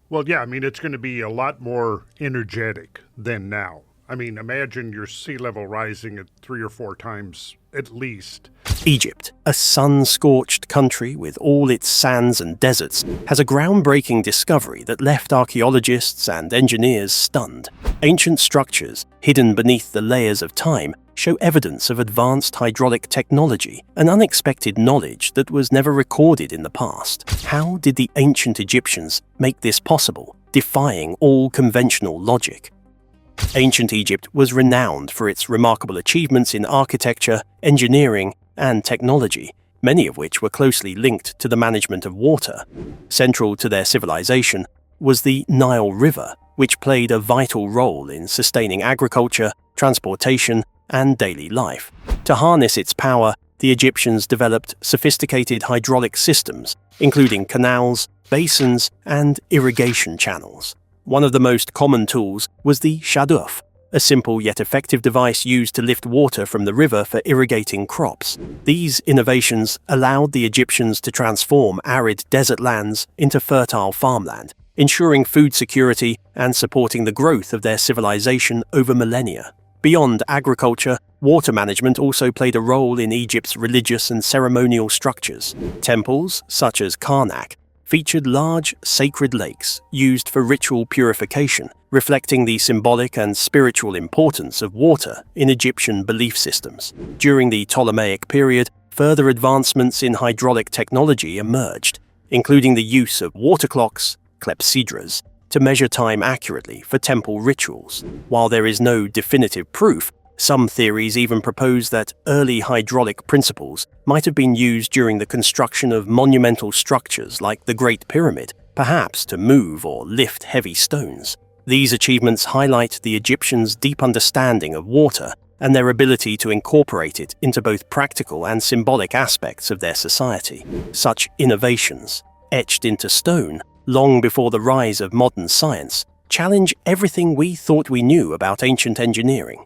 Well, yeah, I mean, it's going to be a lot more energetic than now. I mean, imagine your sea level rising at 3 or 4 times at least. Egypt, a sun-scorched country with all its sands and deserts, has a groundbreaking discovery that left archaeologists and engineers stunned. Ancient structures, hidden beneath the layers of time, show evidence of advanced hydraulic technology, an unexpected knowledge that was never recorded in the past. How did the ancient Egyptians make this possible, defying all conventional logic? Ancient Egypt was renowned for its remarkable achievements in architecture, engineering, and technology, many of which were closely linked to the management of water. Central to their civilization was the Nile River, which played a vital role in sustaining agriculture, transportation, and daily life. To harness its power, the Egyptians developed sophisticated hydraulic systems, including canals, basins, and irrigation channels. One of the most common tools was the shaduf, a simple yet effective device used to lift water from the river for irrigating crops. These innovations allowed the Egyptians to transform arid desert lands into fertile farmland, ensuring food security and supporting the growth of their civilization over millennia. Beyond agriculture, water management also played a role in Egypt's religious and ceremonial structures. Temples, such as Karnak, featured large, sacred lakes used for ritual purification, reflecting the symbolic and spiritual importance of water in Egyptian belief systems. During the Ptolemaic period, further advancements in hydraulic technology emerged, including the use of water clocks, clepsydras, to measure time accurately for temple rituals. While there is no definitive proof, some theories even propose that early hydraulic principles might have been used during the construction of monumental structures like the Great Pyramid, perhaps to move or lift heavy stones. These achievements highlight the Egyptians' deep understanding of water and their ability to incorporate it into both practical and symbolic aspects of their society. Such innovations, etched into stone long before the rise of modern science, challenge everything we thought we knew about ancient engineering.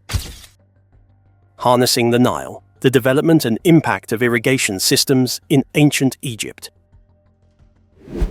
Harnessing the Nile, the development and impact of irrigation systems in ancient Egypt.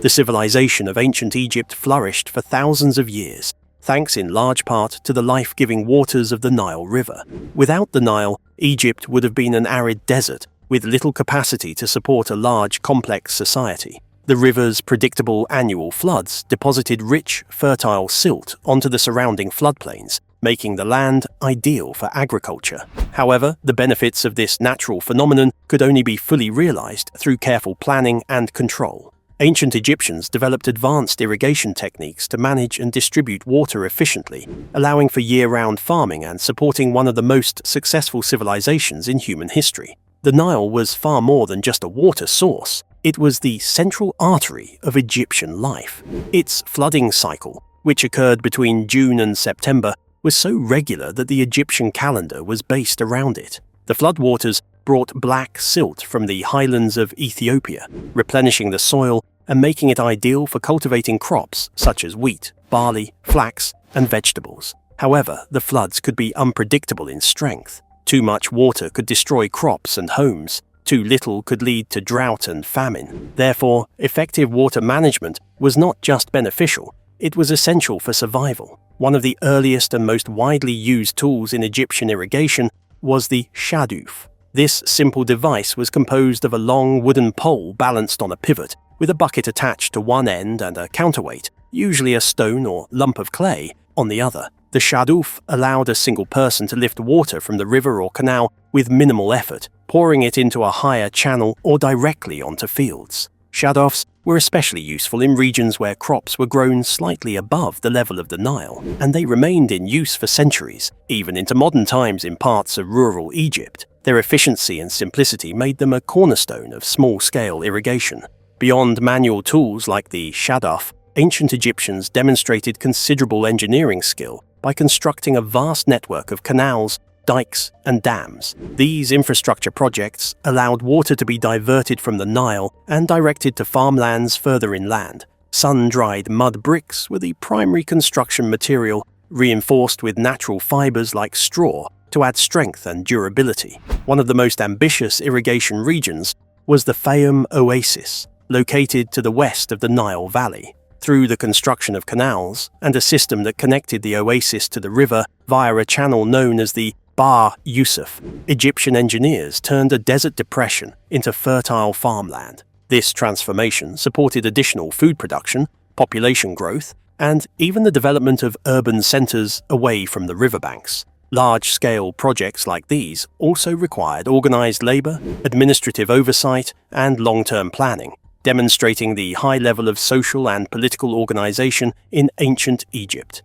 The civilization of ancient Egypt flourished for thousands of years, thanks in large part to the life-giving waters of the Nile River. Without the Nile, Egypt would have been an arid desert, with little capacity to support a large, complex society. The river's predictable annual floods deposited rich, fertile silt onto the surrounding floodplains, making the land ideal for agriculture. However, the benefits of this natural phenomenon could only be fully realized through careful planning and control. Ancient Egyptians developed advanced irrigation techniques to manage and distribute water efficiently, allowing for year-round farming and supporting one of the most successful civilizations in human history. The Nile was far more than just a water source. It was the central artery of Egyptian life. Its flooding cycle, which occurred between June and September, was so regular that the Egyptian calendar was based around it. The floodwaters brought black silt from the highlands of Ethiopia, replenishing the soil and making it ideal for cultivating crops such as wheat, barley, flax, and vegetables. However, the floods could be unpredictable in strength. Too much water could destroy crops and homes. Too little could lead to drought and famine. Therefore, effective water management was not just beneficial, it was essential for survival. One of the earliest and most widely used tools in Egyptian irrigation was the shaduf. This simple device was composed of a long wooden pole balanced on a pivot, with a bucket attached to one end and a counterweight, usually a stone or lump of clay, on the other. The shaduf allowed a single person to lift water from the river or canal with minimal effort, pouring it into a higher channel or directly onto fields. Shadufs were especially useful in regions where crops were grown slightly above the level of the Nile, and they remained in use for centuries, even into modern times in parts of rural Egypt. Their efficiency and simplicity made them a cornerstone of small-scale irrigation. Beyond manual tools like the shaduf, ancient Egyptians demonstrated considerable engineering skill by constructing a vast network of canals, dikes, and dams. These infrastructure projects allowed water to be diverted from the Nile and directed to farmlands further inland. Sun-dried mud bricks were the primary construction material, reinforced with natural fibers like straw to add strength and durability. One of the most ambitious irrigation regions was the Fayum Oasis, located to the west of the Nile Valley. through the construction of canals and a system that connected the oasis to the river via a channel known as the Bahr Yusuf, Egyptian engineers turned a desert depression into fertile farmland. This transformation supported additional food production, population growth, and even the development of urban centers away from the riverbanks. Large-scale projects like these also required organized labor, administrative oversight, and long-term planning, demonstrating the high level of social and political organization in ancient Egypt.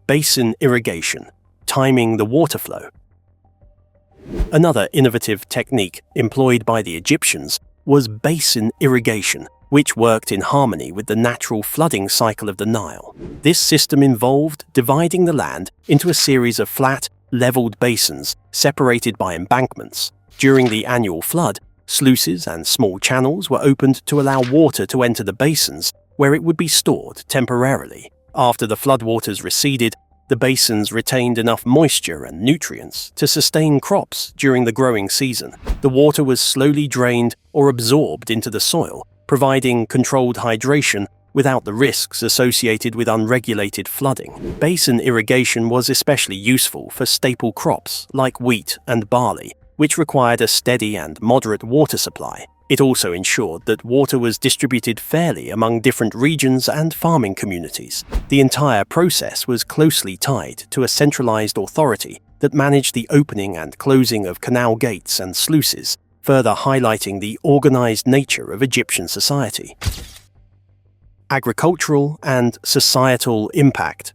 Basin irrigation, timing the water flow. Another innovative technique employed by the Egyptians was basin irrigation, which worked in harmony with the natural flooding cycle of the Nile. This system involved dividing the land into a series of flat, leveled basins separated by embankments. During the annual flood, sluices and small channels were opened to allow water to enter the basins, where it would be stored temporarily. After the floodwaters receded, the basins retained enough moisture and nutrients to sustain crops during the growing season. The water was slowly drained or absorbed into the soil, providing controlled hydration without the risks associated with unregulated flooding. Basin irrigation was especially useful for staple crops like wheat and barley, which required a steady and moderate water supply. It also ensured that water was distributed fairly among different regions and farming communities. The entire process was closely tied to a centralized authority that managed the opening and closing of canal gates and sluices, further highlighting the organized nature of Egyptian society. Agricultural and societal impact.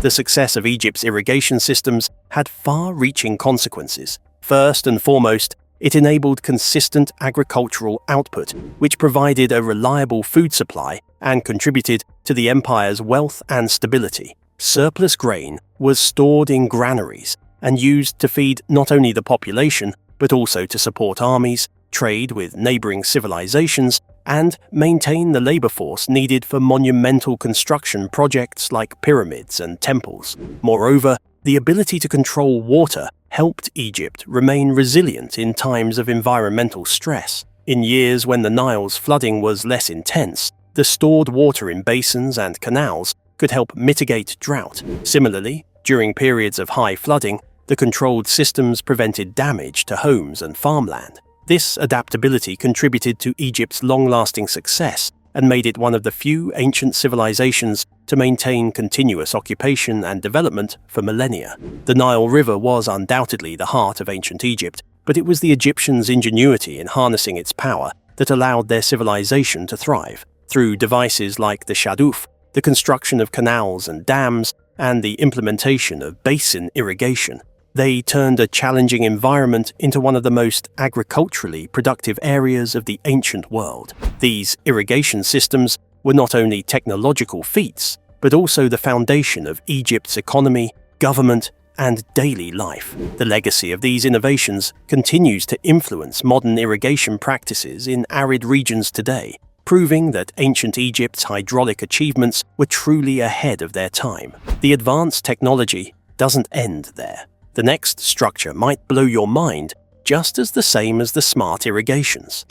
The success of Egypt's irrigation systems had far-reaching consequences. First and foremost, it enabled consistent agricultural output, which provided a reliable food supply and contributed to the empire's wealth and stability. Surplus grain was stored in granaries and used to feed not only the population, but also to support armies, trade with neighboring civilizations, and maintain the labor force needed for monumental construction projects like pyramids and temples. Moreover, the ability to control water helped Egypt remain resilient in times of environmental stress. In years when the Nile's flooding was less intense, the stored water in basins and canals could help mitigate drought. Similarly, during periods of high flooding, the controlled systems prevented damage to homes and farmland. This adaptability contributed to Egypt's long-lasting success and made it one of the few ancient civilizations to maintain continuous occupation and development for millennia. The Nile River was undoubtedly the heart of ancient Egypt, but it was the Egyptians' ingenuity in harnessing its power that allowed their civilization to thrive. Through devices like the shaduf, the construction of canals and dams, and the implementation of basin irrigation, they turned a challenging environment into one of the most agriculturally productive areas of the ancient world. These irrigation systems were not only technological feats, but also the foundation of Egypt's economy, government, and daily life. The legacy of these innovations continues to influence modern irrigation practices in arid regions today, proving that ancient Egypt's hydraulic achievements were truly ahead of their time. The advanced technology doesn't end there. The next structure might blow your mind just as the same as the smart irrigations.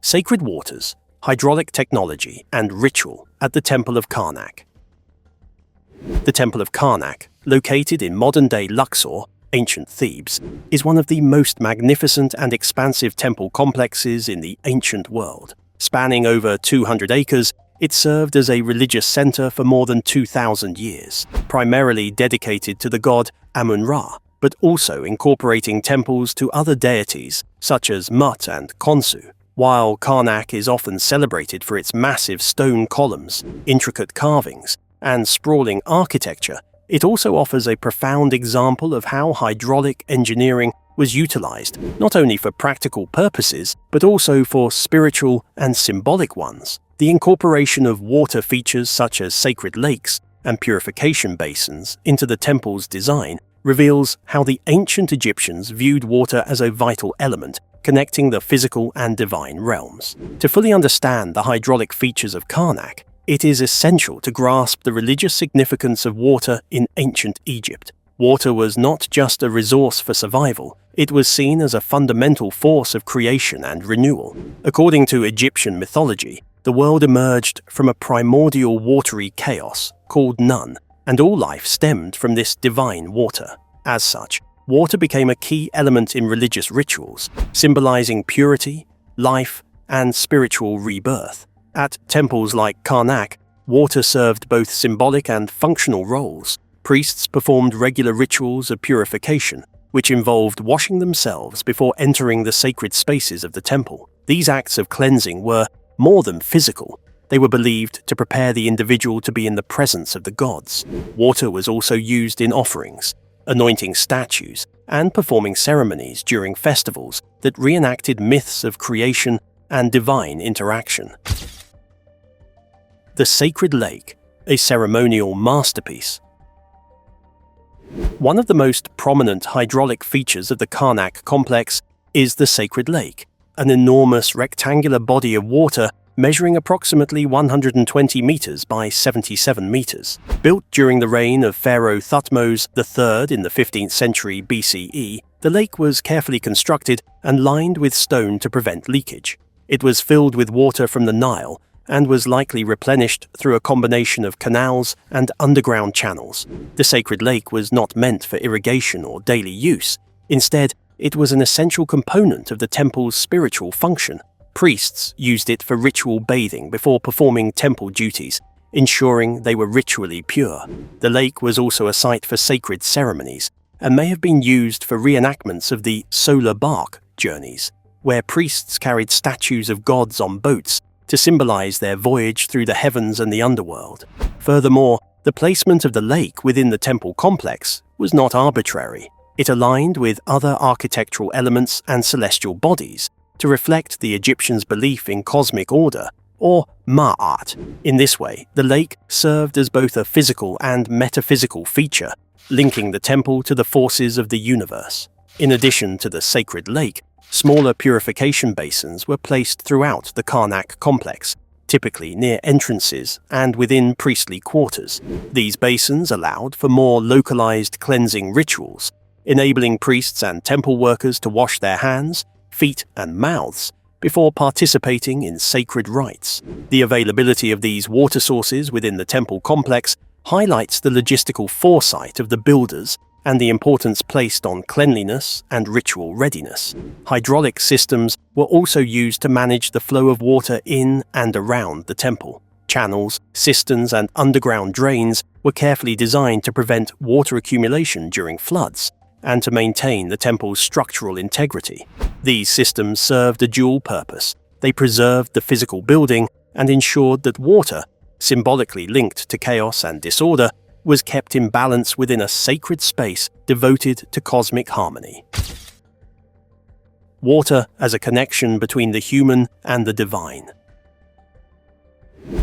Sacred waters, hydraulic technology, and ritual at the Temple of Karnak. The Temple of Karnak, located in modern-day Luxor, ancient Thebes, is one of the most magnificent and expansive temple complexes in the ancient world. Spanning over 200 acres, it served as a religious center for more than 2,000 years, primarily dedicated to the god Amun-Ra, but also incorporating temples to other deities such as Mut and Khonsu. While Karnak is often celebrated for its massive stone columns, intricate carvings, and sprawling architecture, it also offers a profound example of how hydraulic engineering was utilized not only for practical purposes, but also for spiritual and symbolic ones. The incorporation of water features such as sacred lakes and purification basins into the temple's design reveals how the ancient Egyptians viewed water as a vital element connecting the physical and divine realms. To fully understand the hydraulic features of Karnak, it is essential to grasp the religious significance of water in ancient Egypt. Water was not just a resource for survival, it was seen as a fundamental force of creation and renewal. According to Egyptian mythology, the world emerged from a primordial watery chaos called Nun, and all life stemmed from this divine water. As such, water became a key element in religious rituals, symbolizing purity, life, and spiritual rebirth. At temples like Karnak, water served both symbolic and functional roles. Priests performed regular rituals of purification, which involved washing themselves before entering the sacred spaces of the temple. These acts of cleansing were more than physical. They were believed to prepare the individual to be in the presence of the gods. Water was also used in offerings, anointing statues, and performing ceremonies during festivals that reenacted myths of creation and divine interaction. The Sacred Lake, a ceremonial masterpiece. One of the most prominent hydraulic features of the Karnak complex is the Sacred Lake, an enormous rectangular body of water measuring approximately 120 meters by 77 meters. Built during the reign of Pharaoh Thutmose III in the 15th century BCE, the lake was carefully constructed and lined with stone to prevent leakage. It was filled with water from the Nile and was likely replenished through a combination of canals and underground channels. The sacred lake was not meant for irrigation or daily use. Instead, it was an essential component of the temple's spiritual function. Priests used it for ritual bathing before performing temple duties, ensuring they were ritually pure. The lake was also a site for sacred ceremonies and may have been used for reenactments of the solar bark journeys, where priests carried statues of gods on boats to symbolize their voyage through the heavens and the underworld. Furthermore, the placement of the lake within the temple complex was not arbitrary. It aligned with other architectural elements and celestial bodies to reflect the Egyptians' belief in cosmic order, or Ma'at. In this way, the lake served as both a physical and metaphysical feature, linking the temple to the forces of the universe. In addition to the sacred lake, smaller purification basins were placed throughout the Karnak complex, typically near entrances and within priestly quarters. These basins allowed for more localized cleansing rituals, enabling priests and temple workers to wash their hands, feet, and mouths before participating in sacred rites. The availability of these water sources within the temple complex highlights the logistical foresight of the builders and the importance placed on cleanliness and ritual readiness. Hydraulic systems were also used to manage the flow of water in and around the temple. Channels, cisterns, and underground drains were carefully designed to prevent water accumulation during floods and to maintain the temple's structural integrity. These systems served a dual purpose. They preserved the physical building and ensured that water, symbolically linked to chaos and disorder, was kept in balance within a sacred space devoted to cosmic harmony. Water as a connection between the human and the divine.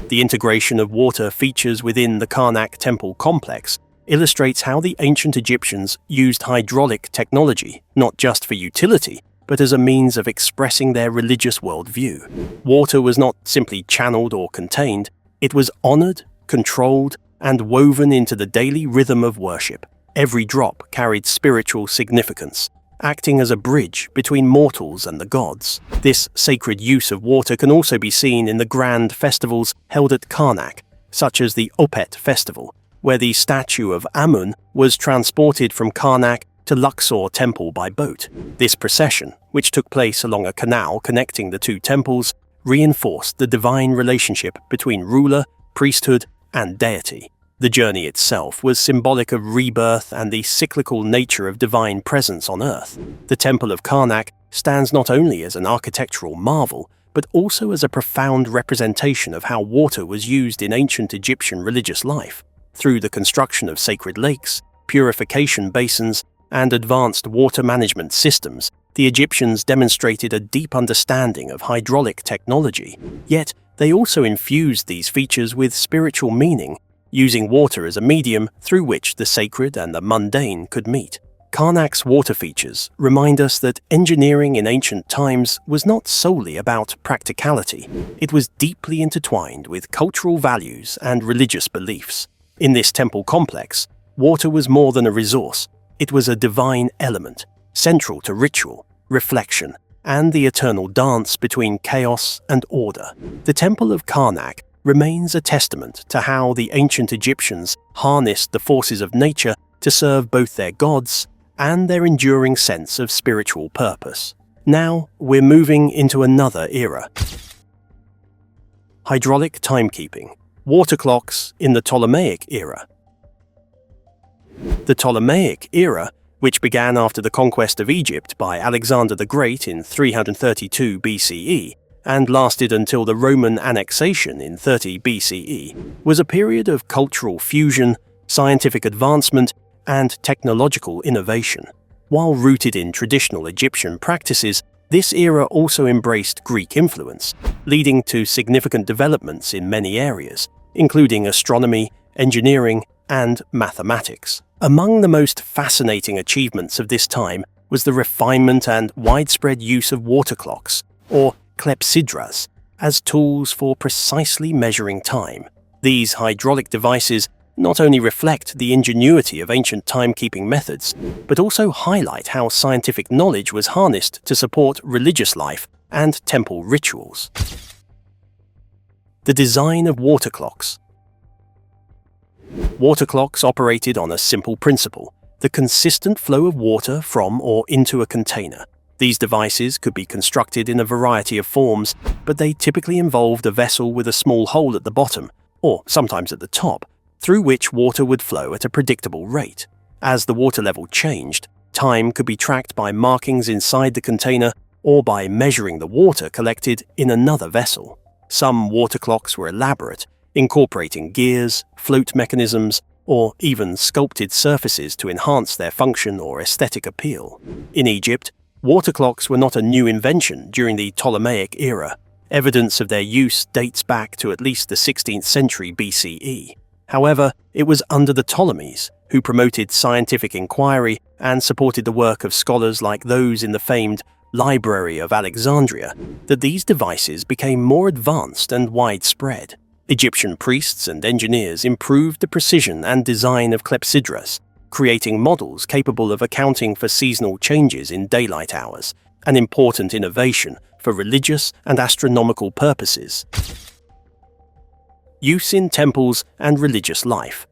The integration of water features within the Karnak temple complex illustrates how the ancient Egyptians used hydraulic technology not just for utility, but as a means of expressing their religious worldview. Water was not simply channeled or contained, it was honored, controlled, and woven into the daily rhythm of worship. Every drop carried spiritual significance, acting as a bridge between mortals and the gods. This sacred use of water can also be seen in the grand festivals held at Karnak, such as the Opet festival, where the statue of Amun was transported from Karnak to Luxor temple by boat. This procession, which took place along a canal connecting the two temples, reinforced the divine relationship between ruler, priesthood, and deity. The journey itself was symbolic of rebirth and the cyclical nature of divine presence on earth. The Temple of Karnak stands not only as an architectural marvel, but also as a profound representation of how water was used in ancient Egyptian religious life. Through the construction of sacred lakes, purification basins, and advanced water management systems, the Egyptians demonstrated a deep understanding of hydraulic technology. Yet, they also infused these features with spiritual meaning, using water as a medium through which the sacred and the mundane could meet. Karnak's water features remind us that engineering in ancient times was not solely about practicality. It was deeply intertwined with cultural values and religious beliefs. In this temple complex, water was more than a resource. It was a divine element, central to ritual, reflection, and the eternal dance between chaos and order. The Temple of Karnak remains a testament to how the ancient Egyptians harnessed the forces of nature to serve both their gods and their enduring sense of spiritual purpose. Now we're moving into another era. Hydraulic timekeeping, water clocks in the Ptolemaic era. The Ptolemaic era, which began after the conquest of Egypt by Alexander the Great in 332 BCE and lasted until the Roman annexation in 30 BCE, was a period of cultural fusion, scientific advancement, and technological innovation. While rooted in traditional Egyptian practices, this era also embraced Greek influence, leading to significant developments in many areas, including astronomy, engineering, and mathematics. Among the most fascinating achievements of this time was the refinement and widespread use of water clocks, or clepsydras, as tools for precisely measuring time. These hydraulic devices not only reflect the ingenuity of ancient timekeeping methods, but also highlight how scientific knowledge was harnessed to support religious life and temple rituals. The design of water clocks. Water clocks operated on a simple principle: the consistent flow of water from or into a container. These devices could be constructed in a variety of forms, but they typically involved a vessel with a small hole at the bottom, or sometimes at the top, through which water would flow at a predictable rate. As the water level changed, time could be tracked by markings inside the container or by measuring the water collected in another vessel. Some water clocks were elaborate, incorporating gears, float mechanisms, or even sculpted surfaces to enhance their function or aesthetic appeal. In Egypt, water clocks were not a new invention during the Ptolemaic era. Evidence of their use dates back to at least the 16th century BCE. However, it was under the Ptolemies, who promoted scientific inquiry and supported the work of scholars like those in the famed Library of Alexandria, that these devices became more advanced and widespread. Egyptian priests and engineers improved the precision and design of clepsydras, creating models capable of accounting for seasonal changes in daylight hours, an important innovation for religious and astronomical purposes. Use in temples and religious life.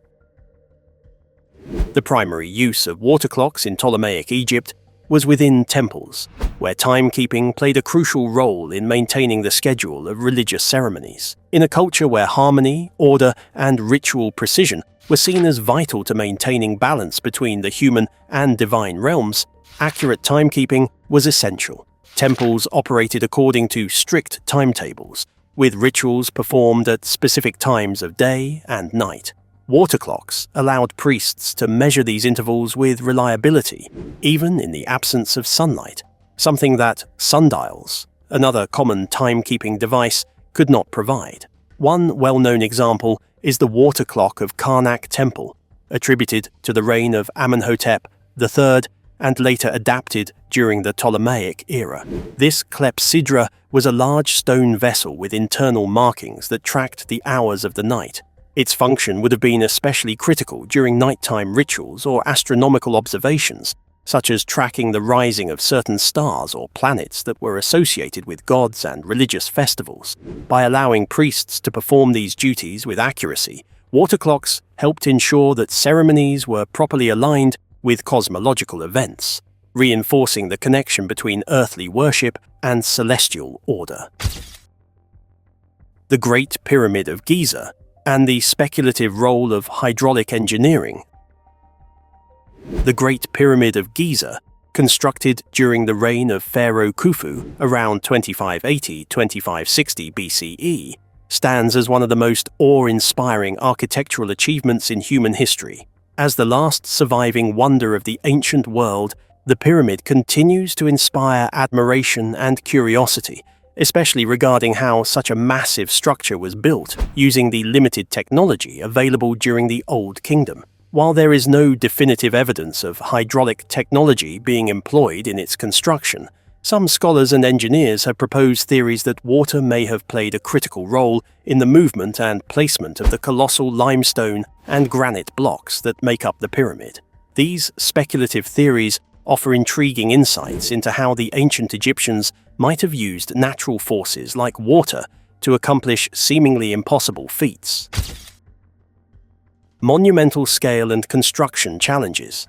The primary use of water clocks in Ptolemaic Egypt was within temples, where timekeeping played a crucial role in maintaining the schedule of religious ceremonies. In a culture where harmony, order, and ritual precision were seen as vital to maintaining balance between the human and divine realms, accurate timekeeping was essential. Temples operated according to strict timetables, with rituals performed at specific times of day and night. Water clocks allowed priests to measure these intervals with reliability, even in the absence of sunlight, something that sundials, another common timekeeping device, could not provide. One well-known example is the water clock of Karnak Temple, attributed to the reign of Amenhotep III and later adapted during the Ptolemaic era. This clepsydra was a large stone vessel with internal markings that tracked the hours of the night. Its function would have been especially critical during nighttime rituals or astronomical observations, such as tracking the rising of certain stars or planets that were associated with gods and religious festivals. By allowing priests to perform these duties with accuracy, water clocks helped ensure that ceremonies were properly aligned with cosmological events, reinforcing the connection between earthly worship and celestial order. The Great Pyramid of Giza and the speculative role of hydraulic engineering. The Great Pyramid of Giza, constructed during the reign of Pharaoh Khufu around 2580–2560 BCE, stands as one of the most awe-inspiring architectural achievements in human history. As the last surviving wonder of the ancient world, the pyramid continues to inspire admiration and curiosity, especially regarding how such a massive structure was built using the limited technology available during the Old Kingdom. While there is no definitive evidence of hydraulic technology being employed in its construction, Some scholars and engineers have proposed theories that water may have played a critical role in the movement and placement of the colossal limestone and granite blocks that make up the pyramid. These speculative theories offer intriguing insights into how the ancient Egyptians might have used natural forces like water to accomplish seemingly impossible feats. Monumental scale and construction challenges.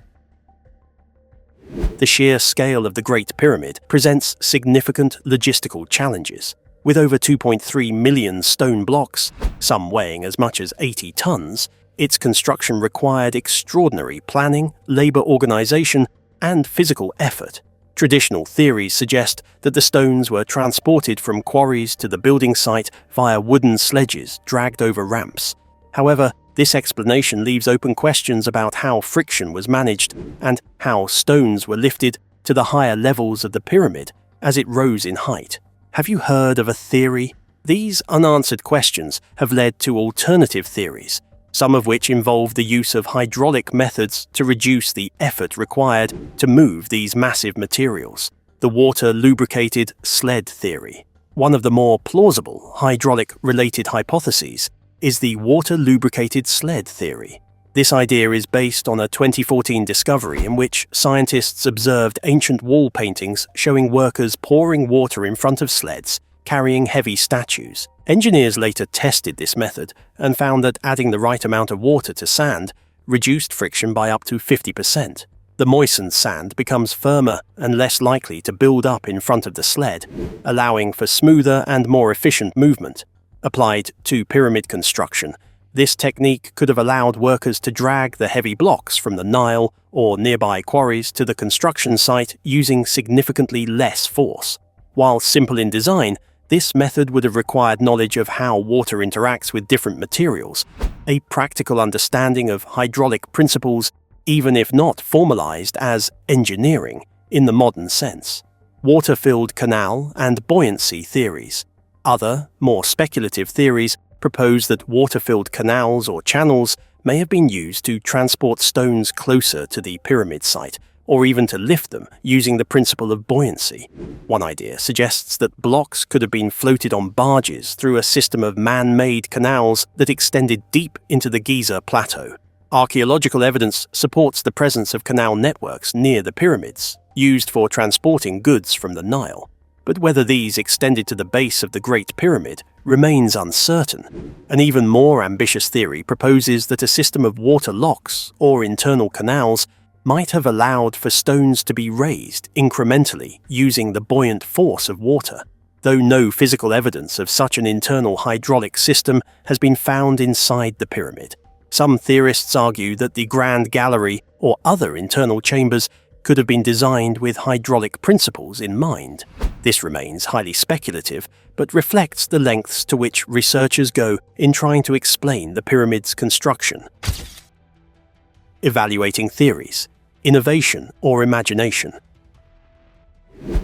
The sheer scale of the Great Pyramid presents significant logistical challenges. With over 2.3 million stone blocks, some weighing as much as 80 tons, its construction required extraordinary planning, labor organization, and physical effort. Traditional theories suggest that the stones were transported from quarries to the building site via wooden sledges dragged over ramps. However, this explanation leaves open questions about how friction was managed and how stones were lifted to the higher levels of the pyramid as it rose in height. Have you heard of a theory? These unanswered questions have led to alternative theories, some of which involve the use of hydraulic methods to reduce the effort required to move these massive materials. The water-lubricated sled theory. One of the more plausible hydraulic-related hypotheses is the water-lubricated sled theory. This idea is based on a 2014 discovery in which scientists observed ancient wall paintings showing workers pouring water in front of sleds, carrying heavy statues. Engineers later tested this method and found that adding the right amount of water to sand reduced friction by up to 50%. The moistened sand becomes firmer and less likely to build up in front of the sled, allowing for smoother and more efficient movement. Applied to pyramid construction, this technique could have allowed workers to drag the heavy blocks from the Nile or nearby quarries to the construction site using significantly less force. While simple in design, this method would have required knowledge of how water interacts with different materials, a practical understanding of hydraulic principles, even if not formalized as engineering in the modern sense. Water-filled canal and buoyancy theories. Other, more speculative theories propose that water-filled canals or channels may have been used to transport stones closer to the pyramid site, or even to lift them using the principle of buoyancy. One idea suggests that blocks could have been floated on barges through a system of man-made canals that extended deep into the Giza Plateau. Archaeological evidence supports the presence of canal networks near the pyramids, used for transporting goods from the Nile. But whether these extended to the base of the Great Pyramid remains uncertain. An even more ambitious theory proposes that a system of water locks or internal canals might have allowed for stones to be raised incrementally using the buoyant force of water, though no physical evidence of such an internal hydraulic system has been found inside the pyramid. Some theorists argue that the Grand Gallery or other internal chambers could have been designed with hydraulic principles in mind. This remains highly speculative, but reflects the lengths to which researchers go in trying to explain the pyramid's construction. Evaluating theories, innovation or imagination.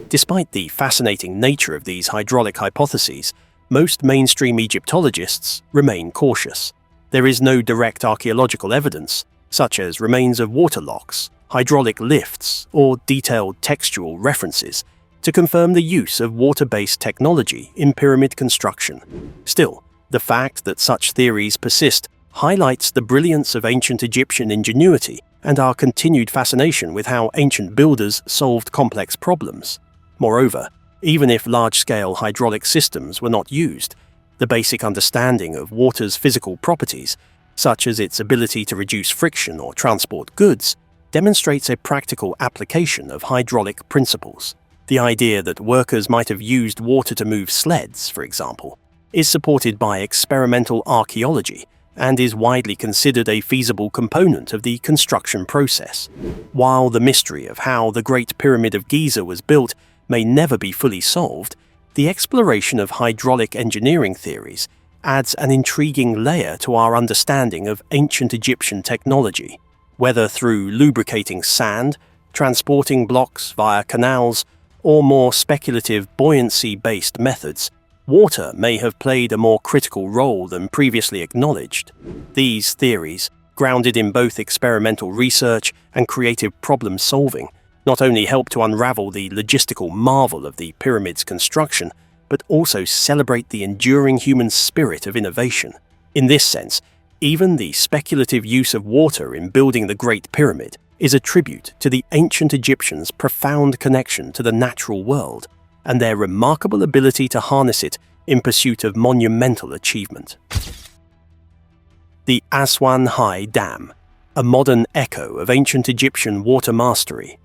Despite the fascinating nature of these hydraulic hypotheses, most mainstream Egyptologists remain cautious. There is no direct archaeological evidence, such as remains of water locks, hydraulic lifts, or detailed textual references, to confirm the use of water-based technology in pyramid construction. Still, the fact that such theories persist highlights the brilliance of ancient Egyptian ingenuity and our continued fascination with how ancient builders solved complex problems. Moreover, even if large-scale hydraulic systems were not used, the basic understanding of water's physical properties, such as its ability to reduce friction or transport goods, demonstrates a practical application of hydraulic principles. The idea that workers might have used water to move sleds, for example, is supported by experimental archaeology and is widely considered a feasible component of the construction process. While the mystery of how the Great Pyramid of Giza was built may never be fully solved, the exploration of hydraulic engineering theories adds an intriguing layer to our understanding of ancient Egyptian technology. Whether through lubricating sand, transporting blocks via canals, or more speculative buoyancy-based methods, water may have played a more critical role than previously acknowledged. These theories, grounded in both experimental research and creative problem-solving, not only help to unravel the logistical marvel of the pyramid's construction, but also celebrate the enduring human spirit of innovation. In this sense, even the speculative use of water in building the Great Pyramid is a tribute to the ancient Egyptians' profound connection to the natural world and their remarkable ability to harness it in pursuit of monumental achievement. The Aswan Dam, a modern echo of ancient Egyptian water mastery.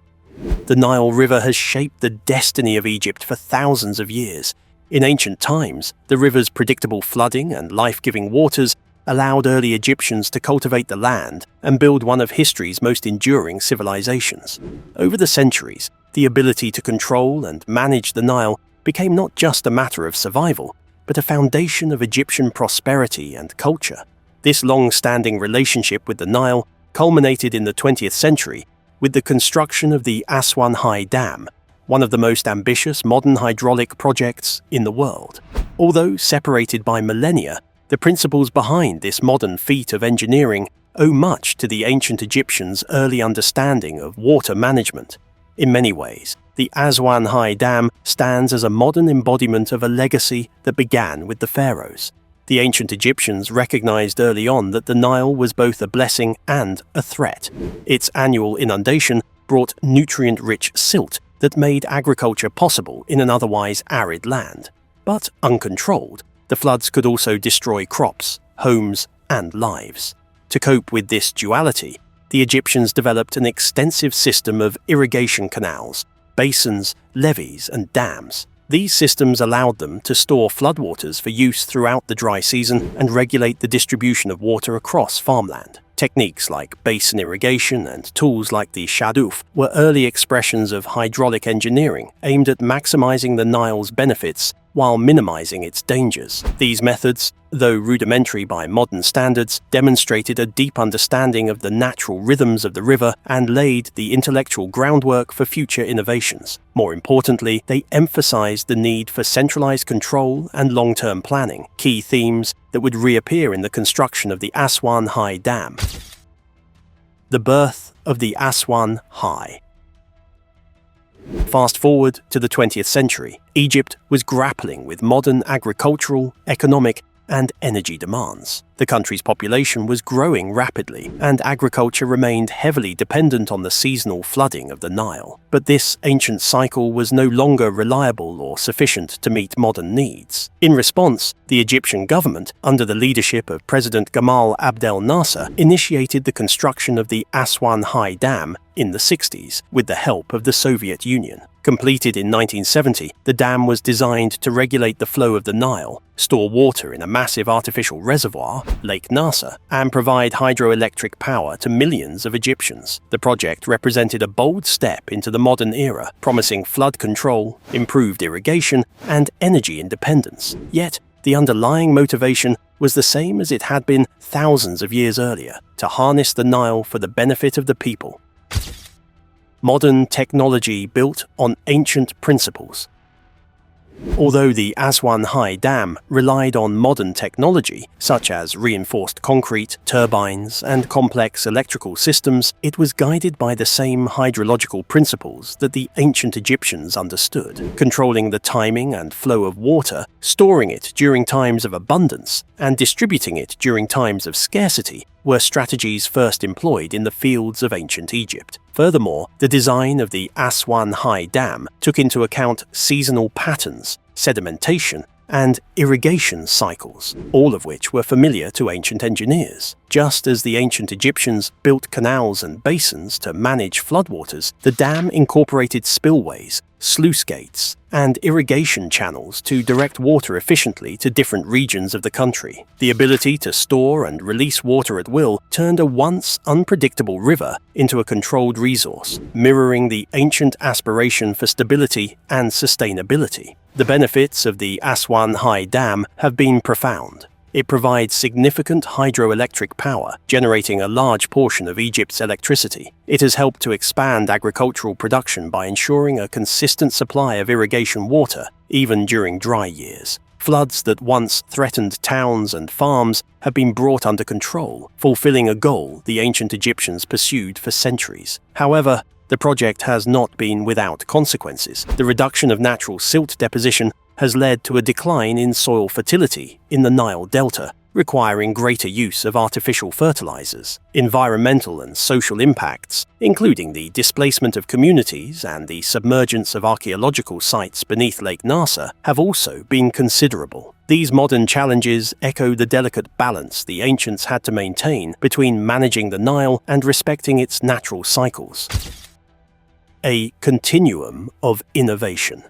The Nile River has shaped the destiny of Egypt for thousands of years. In ancient times, the river's predictable flooding and life-giving waters allowed early Egyptians to cultivate the land and build one of history's most enduring civilizations. Over the centuries, the ability to control and manage the Nile became not just a matter of survival, but a foundation of Egyptian prosperity and culture. This long-standing relationship with the Nile culminated in the 20th century with the construction of the Aswan Dam, one of the most ambitious modern hydraulic projects in the world. Although separated by millennia, the principles behind this modern feat of engineering owe much to the ancient Egyptians' early understanding of water management. In many ways, the Aswan Dam stands as a modern embodiment of a legacy that began with the pharaohs. The ancient Egyptians recognized early on that the Nile was both a blessing and a threat. Its annual inundation brought nutrient-rich silt that made agriculture possible in an otherwise arid land. But uncontrolled, the floods could also destroy crops, homes, and lives. To cope with this duality, the Egyptians developed an extensive system of irrigation canals, basins, levees, and dams. These systems allowed them to store floodwaters for use throughout the dry season and regulate the distribution of water across farmland. Techniques like basin irrigation and tools like the shaduf were early expressions of hydraulic engineering aimed at maximizing the Nile's benefits while minimizing its dangers. These methods, though rudimentary by modern standards, demonstrated a deep understanding of the natural rhythms of the river and laid the intellectual groundwork for future innovations. More importantly, they emphasized the need for centralized control and long-term planning, key themes that would reappear in the construction of the Aswan Dam. The birth of the Aswan High. Fast forward to the 20th century, Egypt was grappling with modern agricultural, economic, and energy demands. The country's population was growing rapidly, and agriculture remained heavily dependent on the seasonal flooding of the Nile. But this ancient cycle was no longer reliable or sufficient to meet modern needs. In response, the Egyptian government, under the leadership of President Gamal Abdel Nasser, initiated the construction of the Aswan Dam in the 60s with the help of the Soviet Union. Completed in 1970, the dam was designed to regulate the flow of the Nile, store water in a massive artificial reservoir, Lake Nasser, and provide hydroelectric power to millions of Egyptians. The project represented a bold step into the modern era, promising flood control, improved irrigation, and energy independence. Yet, the underlying motivation was the same as it had been thousands of years earlier: to harness the Nile for the benefit of the people. Modern technology built on ancient principles. Although the Aswan Dam relied on modern technology, such as reinforced concrete, turbines, and complex electrical systems, it was guided by the same hydrological principles that the ancient Egyptians understood, controlling the timing and flow of water, storing it during times of abundance, and distributing it during times of scarcity were strategies first employed in the fields of ancient Egypt. Furthermore, the design of the Aswan Dam took into account seasonal patterns, sedimentation, and irrigation cycles, all of which were familiar to ancient engineers. Just as the ancient Egyptians built canals and basins to manage floodwaters, the dam incorporated spillways, sluice gates, and irrigation channels to direct water efficiently to different regions of the country. The ability to store and release water at will turned a once unpredictable river into a controlled resource, mirroring the ancient aspiration for stability and sustainability. The benefits of the Aswan Dam have been profound. It provides significant hydroelectric power, generating a large portion of Egypt's electricity. It has helped to expand agricultural production by ensuring a consistent supply of irrigation water, even during dry years. Floods that once threatened towns and farms have been brought under control, fulfilling a goal the ancient Egyptians pursued for centuries. However, the the project has not been without consequences. The reduction of natural silt deposition has led to a decline in soil fertility in the Nile Delta, requiring greater use of artificial fertilizers. Environmental and social impacts, including the displacement of communities and the submergence of archaeological sites beneath Lake Nasser, have also been considerable. These modern challenges echo the delicate balance the ancients had to maintain between managing the Nile and respecting its natural cycles. A continuum of innovation.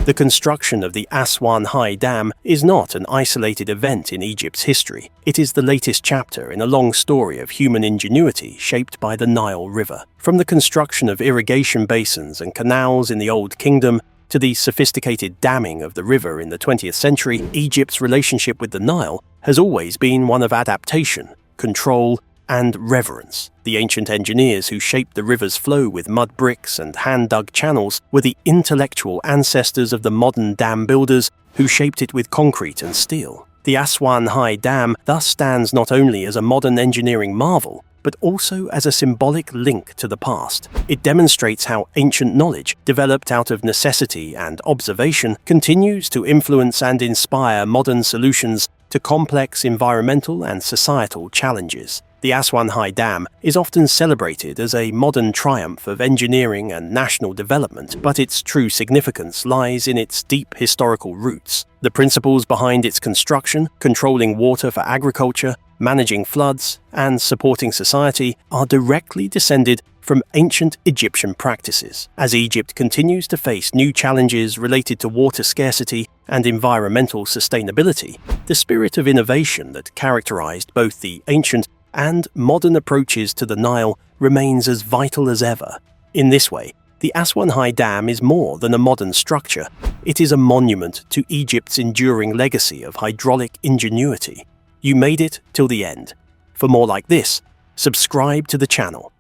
The construction of the Aswan Dam is not an isolated event in Egypt's history. It is the latest chapter in a long story of human ingenuity shaped by the Nile River. From the construction of irrigation basins and canals in the Old Kingdom to the sophisticated damming of the river in the 20th century, Egypt's relationship with the Nile has always been one of adaptation, control, and reverence. The ancient engineers who shaped the river's flow with mud bricks and hand-dug channels were the intellectual ancestors of the modern dam builders who shaped it with concrete and steel. The Aswan Dam thus stands not only as a modern engineering marvel, but also as a symbolic link to the past. It demonstrates how ancient knowledge, developed out of necessity and observation, continues to influence and inspire modern solutions to complex environmental and societal challenges. The Aswan Dam is often celebrated as a modern triumph of engineering and national development, but its true significance lies in its deep historical roots. The principles behind its construction, controlling water for agriculture, managing floods, and supporting society, are directly descended from ancient Egyptian practices. As Egypt continues to face new challenges related to water scarcity and environmental sustainability, the spirit of innovation that characterized both the ancient and modern approaches to the Nile remains as vital as ever. In this way, the Aswan Dam is more than a modern structure. It is a monument to Egypt's enduring legacy of hydraulic ingenuity. You made it till the end. For more like this, subscribe to the channel.